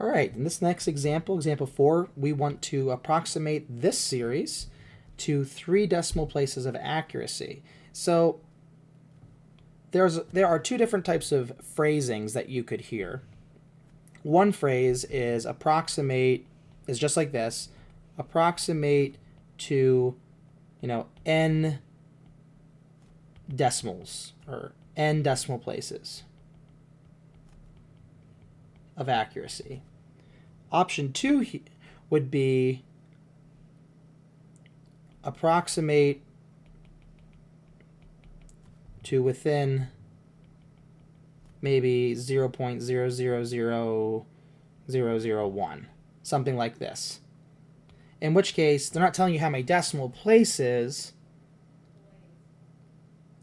All right, in this next example, example 4, we want to approximate this series to 3 decimal places of accuracy. So there are 2 different types of phrasings that you could hear. One phrase is approximate, is just like this, approximate to, n decimals or n decimal places of accuracy. Option 2 would be approximate to within maybe 0.000001, something like this. In which case, they're not telling you how many decimal places.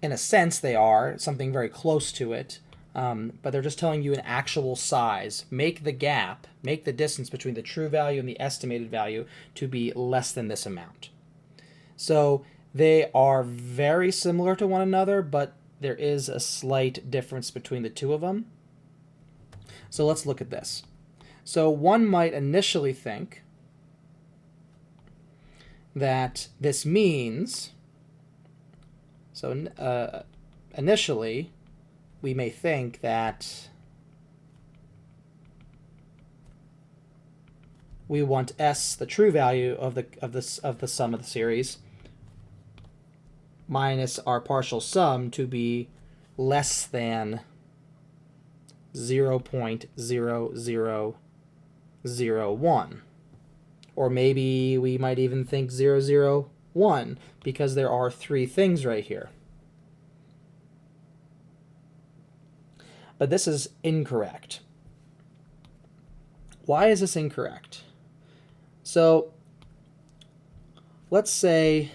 In a sense, they are something very close to it. But they're just telling you an actual size. Make the gap, make the distance between the true value and the estimated value to be less than this amount. So they are very similar to one another, but there is a slight difference between the two of them. So let's look at this. So one might initially think that this means, initially, we may think that we want S, the true value of the sum of the series, minus our partial sum to be less than 0.0001. Or maybe we might even think 001 because there are 3 things right here. But this is incorrect. Why is this incorrect? So let's say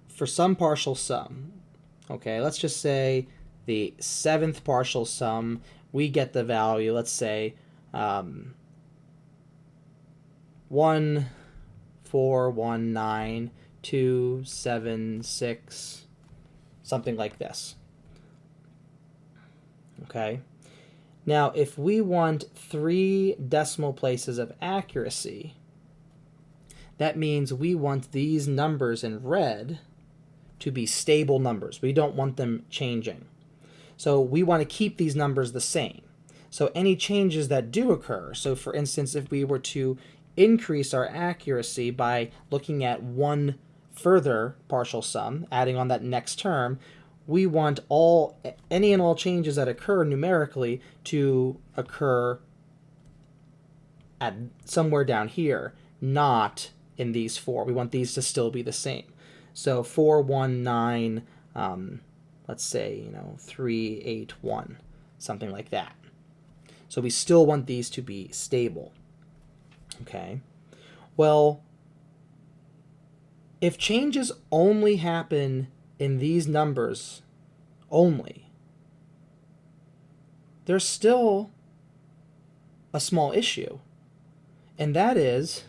for some partial sum, okay, let's just say the 7th partial sum, we get the value, let's say 1419276, something like this. Okay. Now, if we want 3 decimal places of accuracy, that means we want these numbers in red to be stable numbers. We don't want them changing. So we want to keep these numbers the same. So any changes that do occur, so for instance, if we were to increase our accuracy by looking at one further partial sum, adding on that next term, we want any and all changes that occur numerically to occur at somewhere down here, not in these 4. We want these to still be the same. So 419, let's say, 381, something like that. So we still want these to be stable. Okay. Well, if changes only happen in these numbers only, there's still a small issue. And that is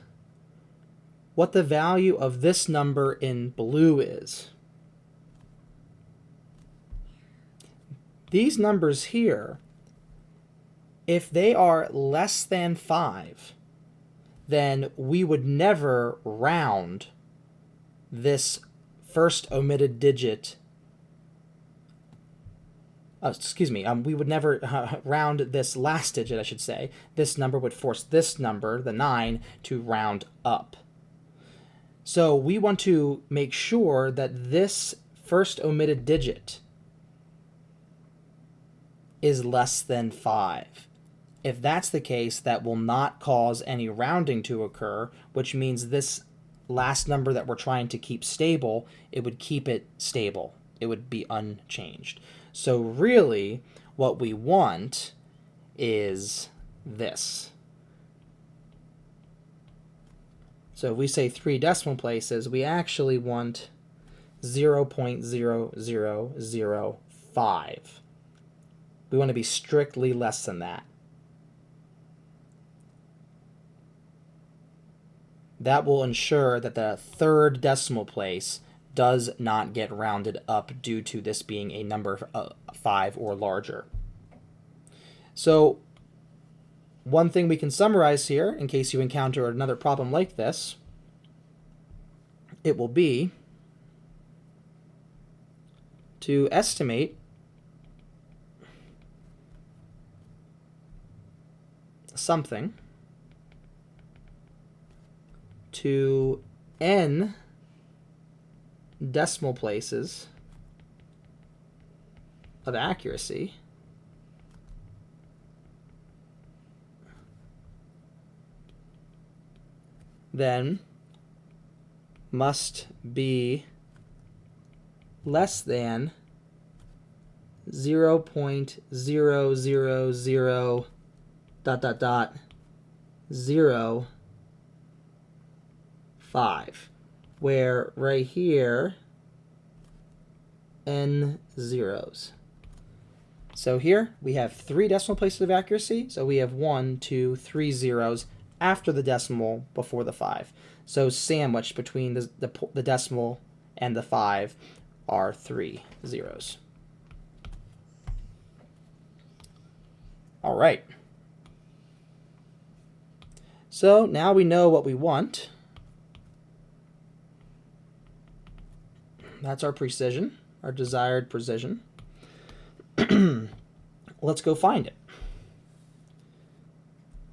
what the value of this number in blue is. These numbers here, if they are less than 5, then we would never round this first omitted digit. We would never round this last digit, I should say. This number would force this number, the 9, to round up. So we want to make sure that this first omitted digit is less than 5. If that's the case, that will not cause any rounding to occur, which means this last number that we're trying to keep stable, it would keep it stable. It would be unchanged. So really, what we want is this. So if we say 3 decimal places, we actually want 0.0005. We want to be strictly less than that. That will ensure that the 3rd decimal place does not get rounded up due to this being a number 5 or larger. So one thing we can summarize here, in case you encounter another problem like this, it will be to estimate something to n decimal places of accuracy then must be less than 0.000 ... 0.05, where right here n zeros. So here we have 3 decimal places of accuracy, so we have 1, 2, 3 zeros after the decimal before the 5. So sandwiched between the decimal and the 5 are 3 zeros. All right. So now we know what we want. That's our precision, our desired precision. Let's go find it.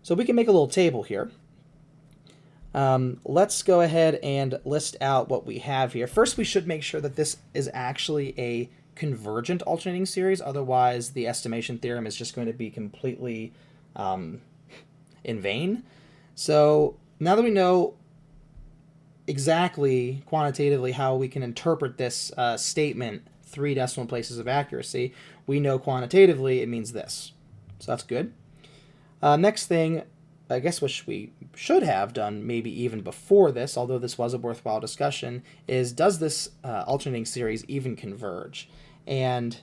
So we can make a little table here. Let's go ahead and list out what we have here. First, we should make sure that this is actually a convergent alternating series. Otherwise, the estimation theorem is just going to be completely in vain. So now that we know exactly quantitatively how we can interpret this statement, 3 decimal places of accuracy, we know quantitatively it means this. So that's good. Next thing, I guess what we should have done maybe even before this, although this was a worthwhile discussion, is does this alternating series even converge? And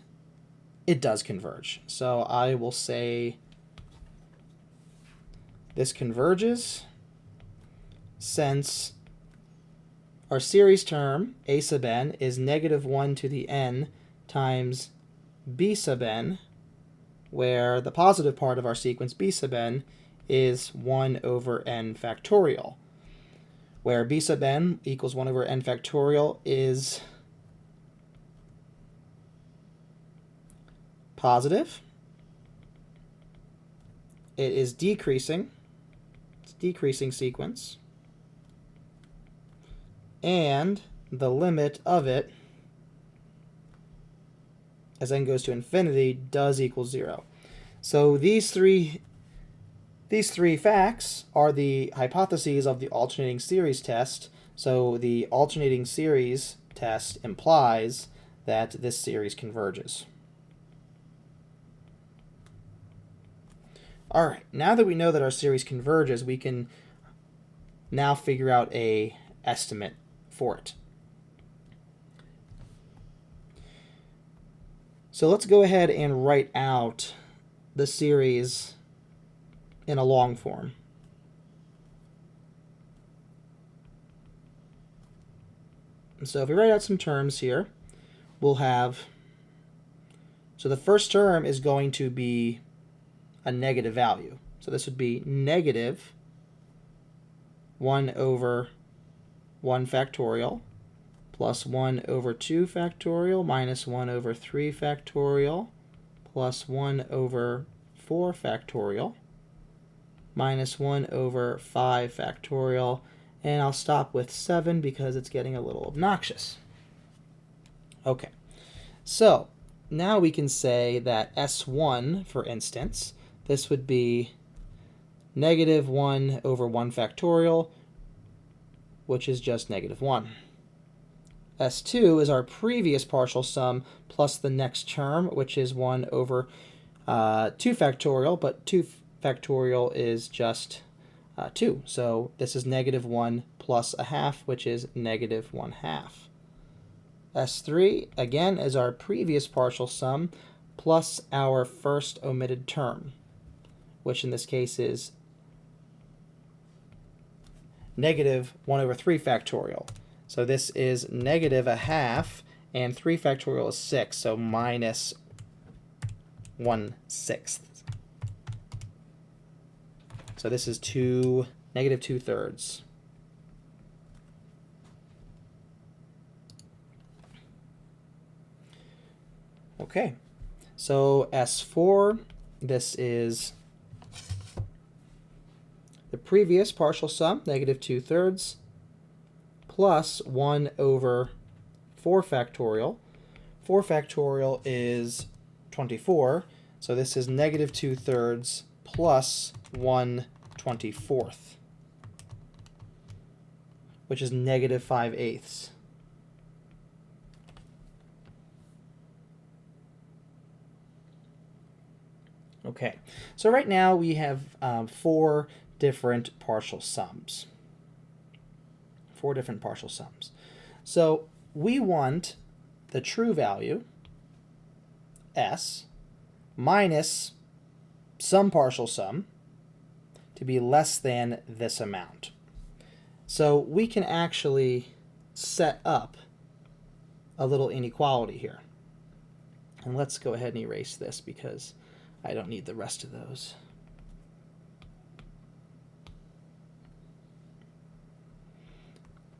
it does converge. So I will say this converges since our series term, a sub n, is -1 to the n times b sub n, where the positive part of our sequence b sub n is 1 over n factorial, where b sub n equals 1 over n factorial is positive. It is decreasing. It's a decreasing sequence. And the limit of it, as n goes to infinity, does equal 0. So these three facts are the hypotheses of the alternating series test. So the alternating series test implies that this series converges. All right, now that we know that our series converges, we can now figure out a estimate for it. So let's go ahead and write out the series in a long form. And so if we write out some terms here, we'll have, so the first term is going to be a negative value. So this would be negative 1 over 1 factorial plus 1 over 2 factorial minus 1 over 3 factorial plus 1 over 4 factorial minus 1 over 5 factorial, and I'll stop with 7 because it's getting a little obnoxious. Okay, so now we can say that S1, for instance, this would be negative 1 over 1 factorial, which is just negative 1. S2 is our previous partial sum plus the next term, which is 1 over 2 factorial, but 2 factorial is just 2. So this is negative 1 plus a half, which is negative 1/2. S3, again, is our previous partial sum plus our first omitted term, which in this case is negative 1 over 3 factorial. So this is negative a half, and 3 factorial is 6, so minus 1/6. So this is negative 2/3. Okay, so S4, this is the previous partial sum, negative 2/3, plus 1 over 4 factorial. 4 factorial is 24, so this is negative 2/3 plus 1/24, which is negative 5/8. Okay, so right now we have 4 different partial sums. 4 different partial sums. So we want the true value, s, minus some partial sum to be less than this amount. So we can actually set up a little inequality here. And let's go ahead and erase this because I don't need the rest of those.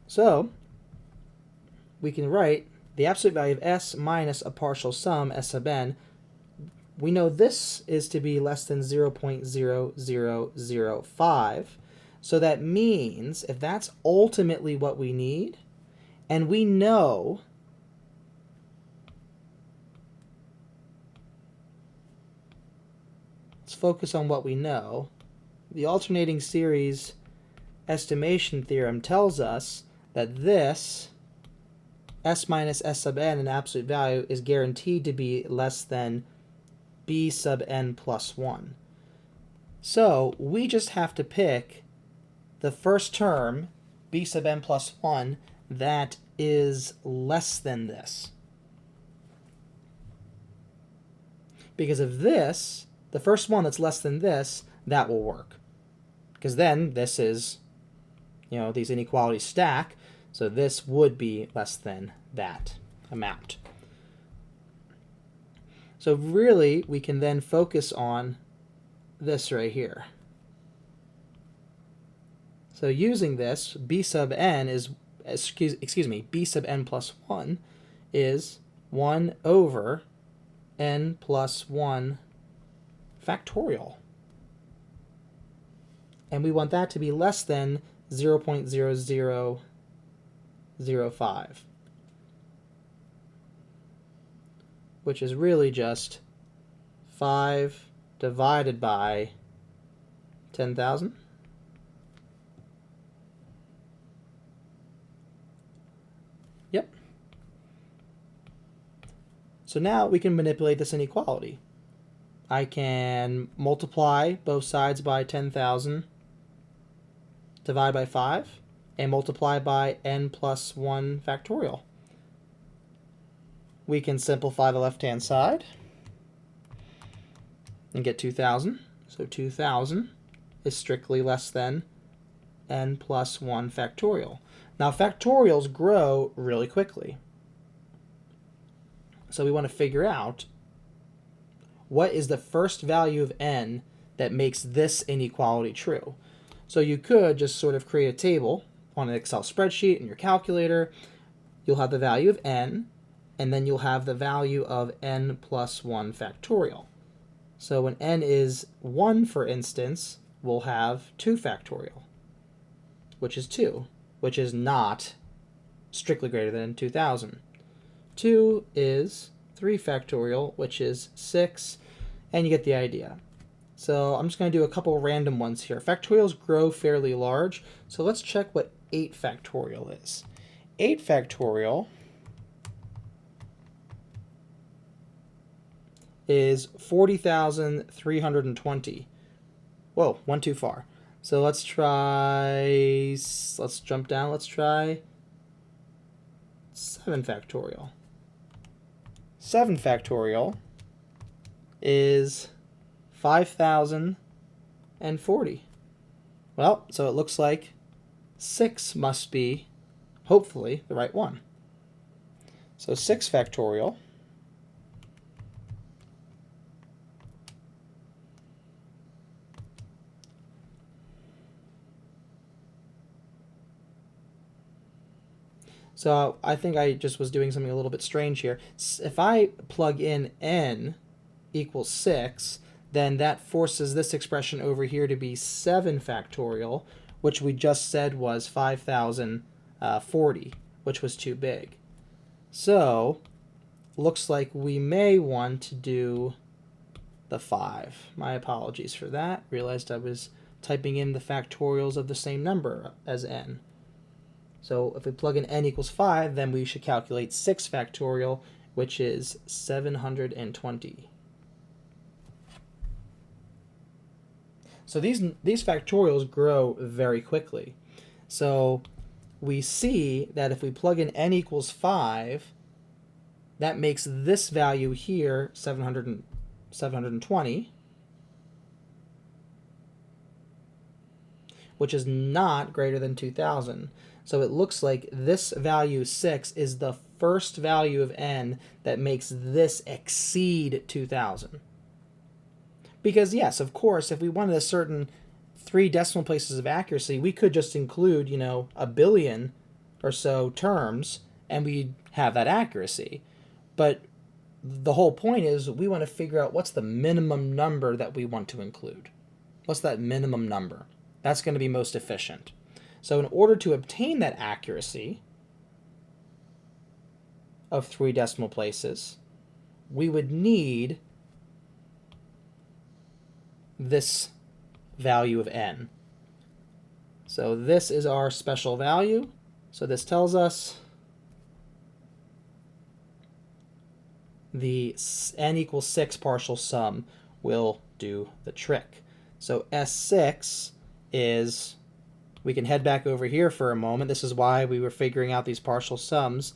So we can write the absolute value of s minus a partial sum, s sub n. We know this is to be less than 0.0005. So that means if that's ultimately what we need, and we know let's focus on what we know. The alternating series estimation theorem tells us that this s minus s sub n in absolute value is guaranteed to be less than b sub n plus 1. So we just have to pick the first term, b sub n plus 1, that is less than this. Because of this, the first one that's less than this, that will work. Because then this is, these inequalities stack, so this would be less than that amount. So really, we can then focus on this right here. So using this, b sub n is, b sub n plus 1 is 1 over n plus 1 factorial. And we want that to be less than 0.0005, which is really just 5 divided by 10,000. Yep. So now we can manipulate this inequality. I can multiply both sides by 10,000, divide by 5, and multiply by n plus 1 factorial. We can simplify the left-hand side and get 2,000. So 2,000 is strictly less than n plus 1 factorial. Now factorials grow really quickly. So we want to figure out what is the first value of n that makes this inequality true. So you could just sort of create a table on an Excel spreadsheet in your calculator. You'll have the value of n, and then you'll have the value of n plus 1 factorial. So when n is 1, for instance, we'll have 2 factorial, which is 2, which is not strictly greater than 2,000. 2 is 3 factorial, which is 6, and you get the idea. So I'm just going to do a couple random ones here. Factorials grow fairly large, so let's check what 8 factorial is. 8 factorial is 40,320. Whoa, one too far. So let's jump down, let's try 7 factorial. 7 factorial is 5,040. Well, so it looks like 6 must be, hopefully, the right one. So 6 factorial So I think I just was doing something a little bit strange here. If I plug in n equals 6, then that forces this expression over here to be 7 factorial, which we just said was 5040, which was too big. So looks like we may want to do the 5. My apologies for that. Realized I was typing in the factorials of the same number as n. So if we plug in n equals 5, then we should calculate 6 factorial, which is 720. So these factorials grow very quickly. So we see that if we plug in n equals 5, that makes this value here 720, which is not greater than 2000. So it looks like this value 6 is the first value of n that makes this exceed 2000. Because yes, of course, if we wanted a certain 3 decimal places of accuracy, we could just include, a billion or so terms, and we'd have that accuracy. But the whole point is we want to figure out what's the minimum number that we want to include. What's that minimum number? That's going to be most efficient. So in order to obtain that accuracy of 3 decimal places, we would need this value of n. So this is our special value. So this tells us the n equals 6 partial sum will do the trick. So S6 is, we can head back over here for a moment. This is why we were figuring out these partial sums.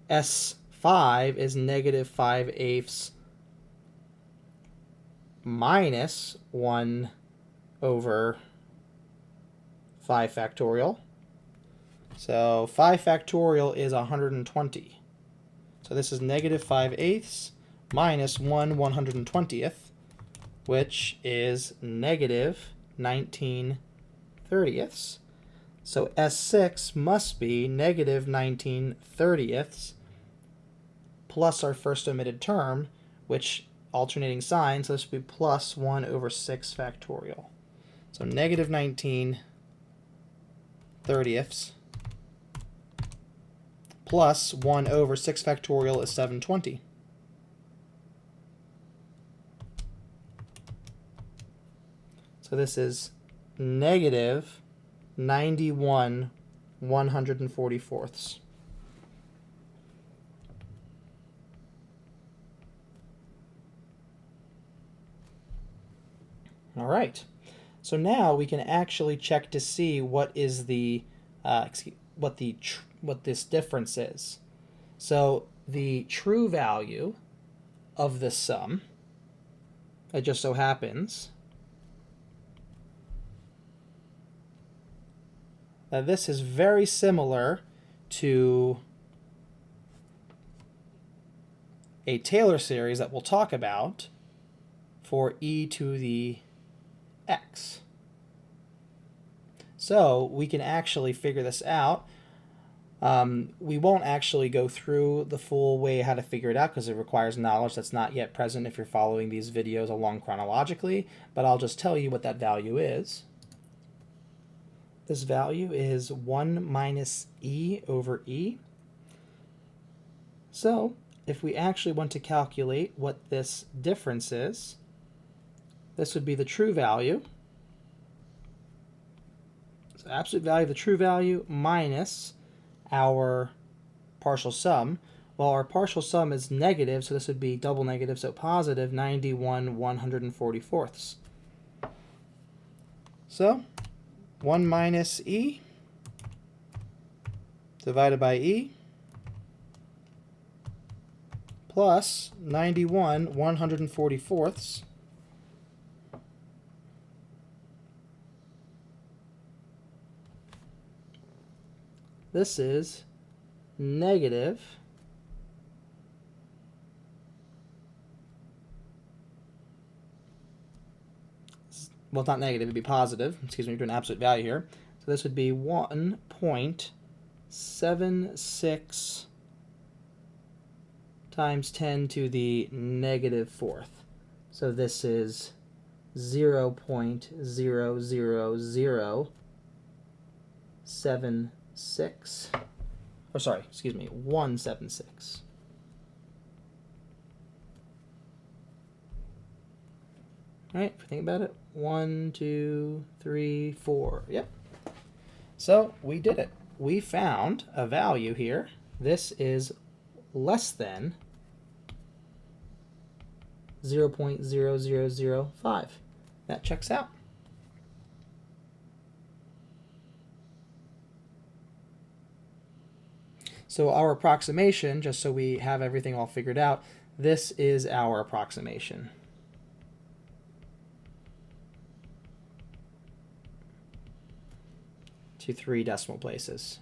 S5 is negative 5/8 minus 1 over 5 factorial. So 5 factorial is 120. So this is negative 5/8 minus 1/120th, which is negative 19/30. So S6 must be negative 19/30 plus our first omitted term, which alternating signs, so this would be plus 1 over 6 factorial. So negative 19/30 plus 1 over 6 factorial is 720. So this is negative 91/144. All right. So now we can actually check to see what is the what this difference is. So the true value of this sum, it just so happens that this is very similar to a Taylor series that we'll talk about for e to the x. So we can actually figure this out. We won't actually go through the full way how to figure it out because it requires knowledge that's not yet present if you're following these videos along chronologically, but I'll just tell you what that value is. This value is 1 minus e over e. So if we actually want to calculate what this difference is, this would be the true value. So absolute value of the true value minus our partial sum. Well, our partial sum is negative, so this would be double negative, so positive 91/144. So 1 minus e divided by e plus 91/144. This is negative well, it's not negative, it'd be positive. Excuse me, we're doing absolute value here. So this would be 1.7 0.76 times 10 to the negative fourth. So this is 0.00076, or sorry, excuse me, 176. All right, if we think about it, 1, 2, 3, 4. Yep. So we did it. We found a value here. This is less than 0.0005. That checks out. So our approximation, just so we have everything all figured out, this is our approximation. To 3 decimal places.